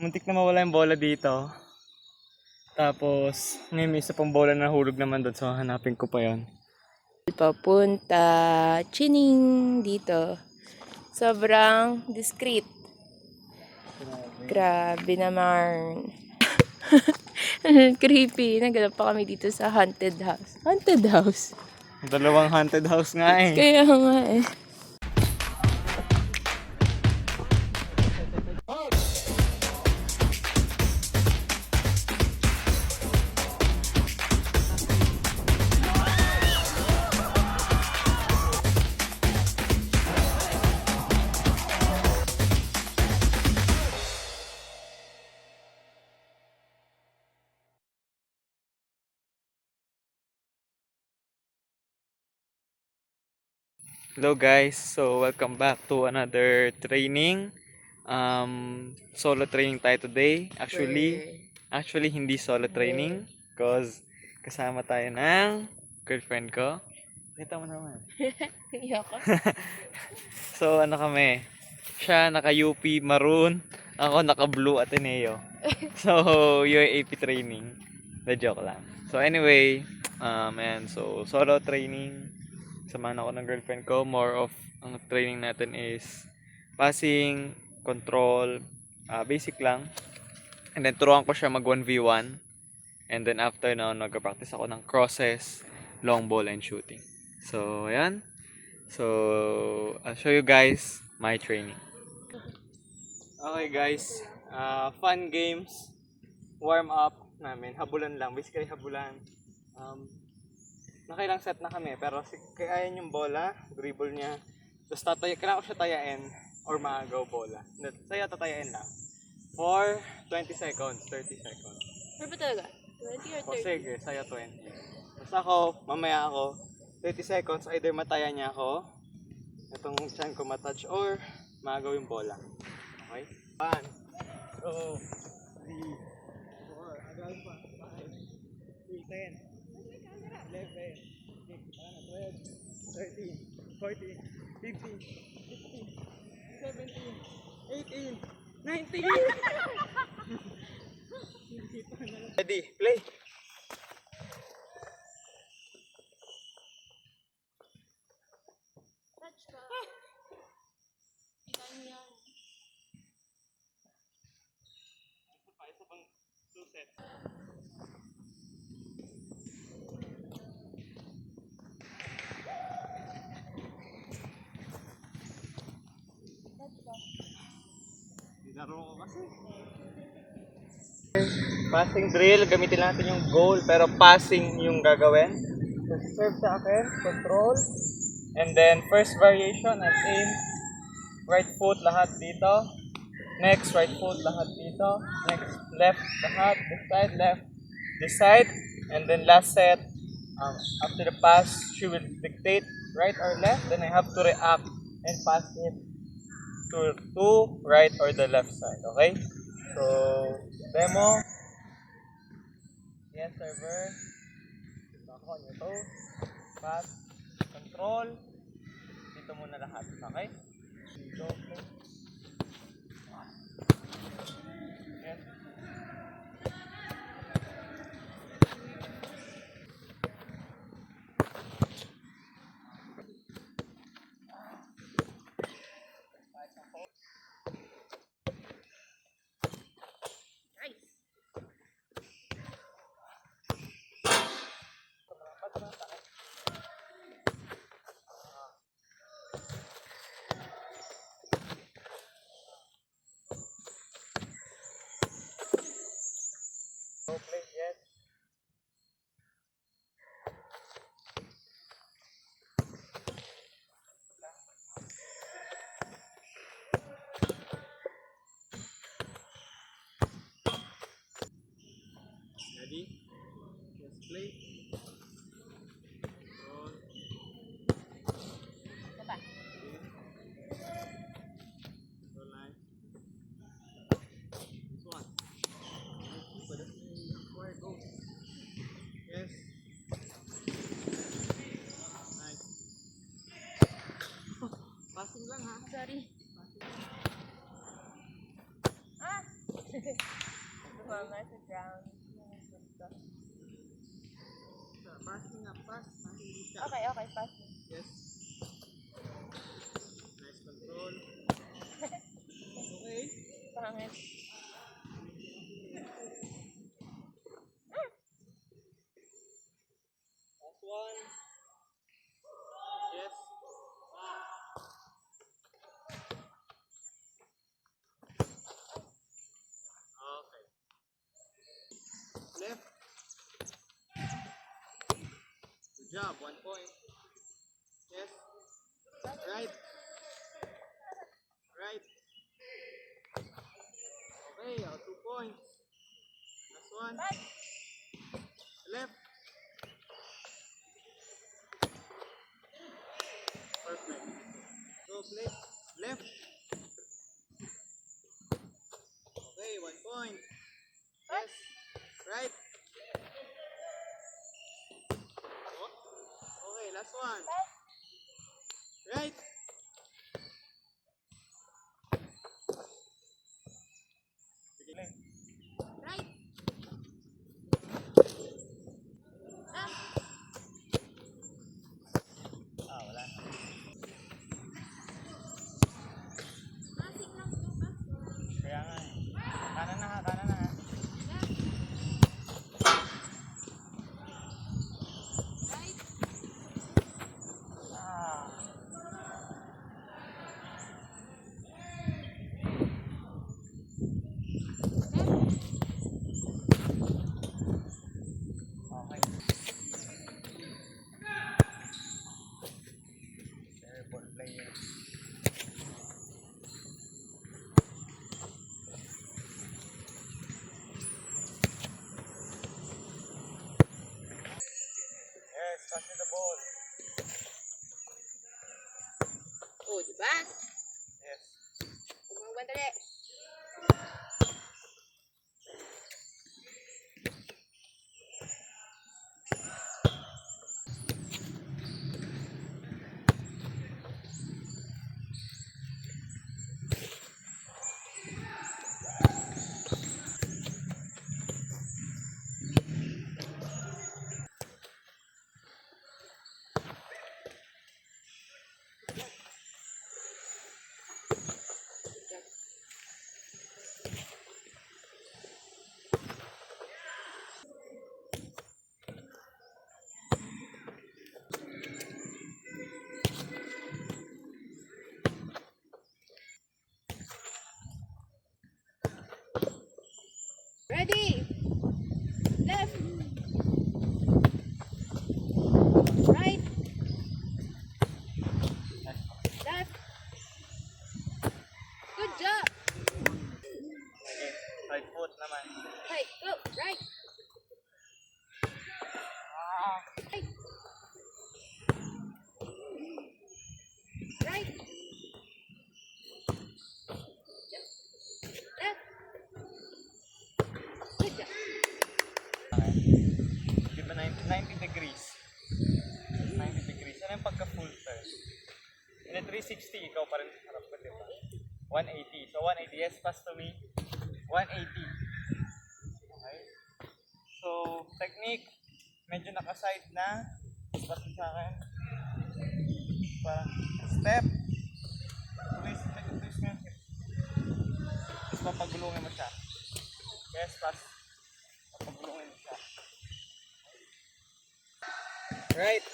Muntik na mawala yung bola dito. Tapos, ngayon may isa pang bola na nahulog naman doon. So, hanapin ko pa yon. Papunta Chining dito. Sobrang discreet. Grabe naman. Creepy. Nagalap pa kami dito sa haunted house. Haunted house? Dalawang haunted house nga eh. Kaya nga eh. Hello guys, so welcome back to another training. Solo training tayo today. Actually hindi solo training because kasama tayo ng girlfriend ko. Kita mo naman. Iyoko. So ano kami? Siya naka UP Maroon, ako naka Blue Ateneo. So UAP training. The joke lang. So anyway, and so solo training. Samahan ako ng girlfriend ko. More of ang training natin is passing, control, basic lang. And then turuan ko siya mag 1v1. And then after noon, mag-practice ako ng crosses, long ball, and shooting. So, ayan. So, I'll show you guys my training. Okay guys, fun games, warm up namin, habulan lang, basically habulan. Nakailang set na kami, pero kayain yung bola, dribble niya. Tapos kailangan ko siya tayain or maagaw bola. Sa'yo tatayain lang. For 20 seconds, 30 seconds. Ano ba talaga? 20 or 30? O sige, sa'yo 20. Tapos ako, mamaya ako, 30 seconds, either mataya niya ako, itong chan ko matouch, or maagaw yung bola. Okay? 1, 2, 3, 4, agaw pa, 5, 6, 10. 11, 12, 13, 14, 15, 16, 17, 18, 19. Ready, play. Touch ka. Kita niyo yan. Isa pang 2 sets. Laro ko kasi. Passing drill, gamitin natin yung goal pero passing yung gagawin. So serve sa akin, control. And then first variation, I'll aim right foot lahat dito. Next right foot lahat dito. Next left lahat, this side left, this side. And then last set, after the pass, she will dictate right or left. Then I have to react and pass it to right or the left side, okay? So, demo. Yes, server. Back on your toe. Pass. Control. Dito muna lahat, okay? Dito. Yes. Go play, yes. Ready? Yes, play. Roll. Apa? Roll line. This one. Go. Yes. Nice. Passing lang ha. Sorry. Ah! Tumama sa ground. Passing na, pass. Okay, okay, pass. Yes. Nice control. Okay. Pangit. Last one. Yes. Okay. Left. Good job. 1 point. Yes. Right. Right. Okay. 2 points. Last one. Left. Perfect. Go play. Left. Okay, 1 point. Yes. Right. Oh. Okay, last one. Right. Sige lang. Right. Wala. Passing lang to, pass. Kaya nga eh. Kanan na ha, kanan na ha. Right. Ah. Okay. Terrible player. Yes, passing the ball. Oh, diba? Yes. Huwag mong bandali. Ready. Left. Right. Left. Good job. Okay. Right foot naman. Hey, go. Right. Right. Right. Left. Good job. Okay. Di ba 90 degrees? 90 degrees. Ano yung pagka-full turn? In a 360, ikaw pa rin harap ko, di ba? 180. So 180. Yes, pass to me. 180. Okay. So, technique. Medyo naka-side na. Pass mo sa akin. Parang step. Twist. Medyo twist mo yung hip. Tapos papagulungin mo siya. Yes, pass. Papagulungin mo siya. Right.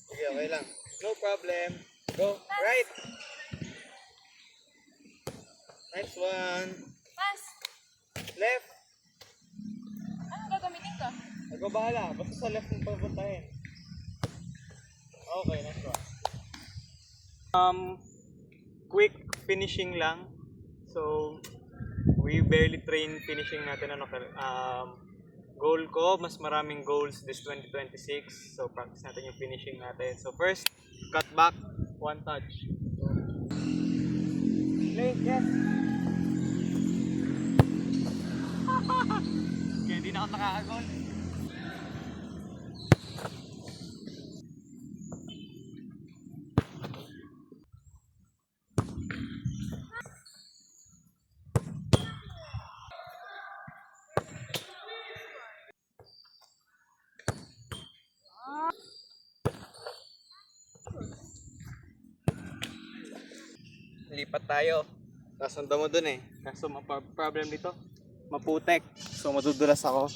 Sige, okay lang. No problem. Go. Right. Nice one. Pass. Left. Anong gagamitin ko? Ikaw bahala. Basta sa left mong papuntahin. Okay, nice one. Quick finishing lang. So, we barely train finishing natin. Goal ko, mas maraming goals this 2026. So, practice natin yung finishing natin. So, first, cut back, 1 touch. Play, yes. Okay, di na ako nakakagol. lipat tayo. Tapos sundan mo dun eh. Kaso problem dito, maputek. So madudulas ako.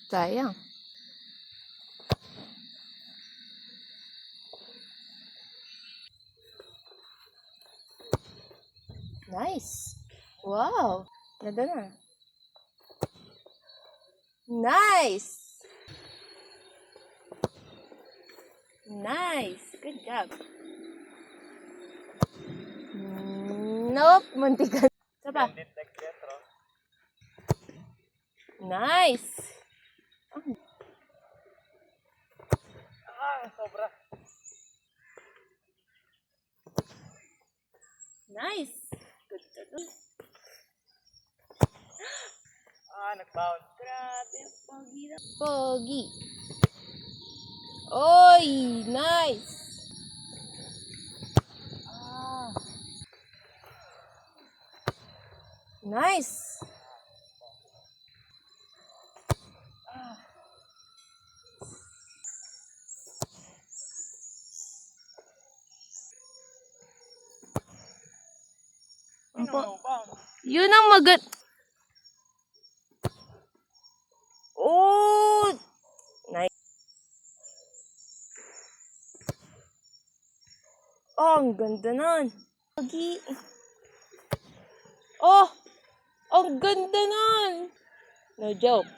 Sayang. Nice. Wow. Ganda na. Nice. Nice. Good job. Nope. Muntikan. Isa pa. Nice. Sobra. Nice. Good job. Nag-bounce. Grabe, pogi na. Pogi. Oy, nice. Nice. Yun ang magat. Oh! Nice. Oh, ang ganda nun. Pogi. Oh! Ang ganda nun. No joke.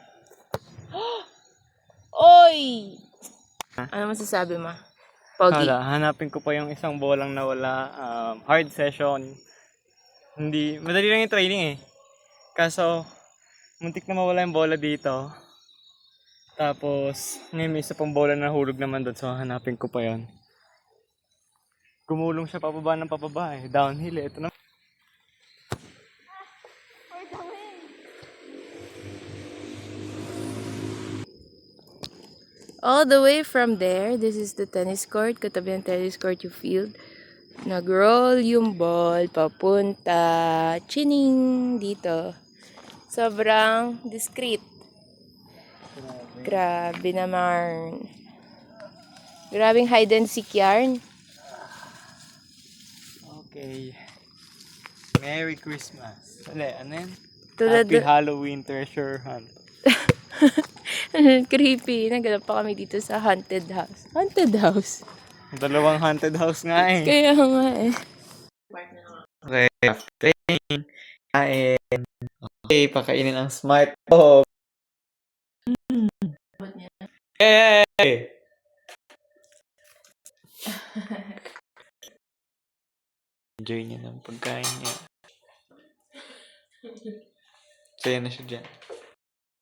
Oy! Ano masasabi mo? Pogi. Hala, hanapin ko pa yung isang bolang nawala. Hard session. Hindi, madali lang yung training eh. Kaso, muntik na mawala yung bola dito. Tapos, ngayon may isa pang bola na nahulog naman doon. So, hanapin ko pa yon. Gumulong siya papaba ng papaba eh. Downhill eh. Ito na. All the way from there, this is the tennis court. Katabi ng tennis court yung field. Nag-roll yung ball papunta chining dito. Sobrang discreet. Grabe naman. Grabing hide and seek yarn. Okay. Merry Christmas. Ano yan? Tulad Happy Halloween treasure hunt. creepy. Naganap pa kami dito sa haunted house. Haunted house. Dalawang haunted house nga eh. Kaya nga eh. Okay, training. Kain. Okay, pakainin ang smart dog. Hey! Enjoy niya ng pagkain niya. Saya na siya dyan.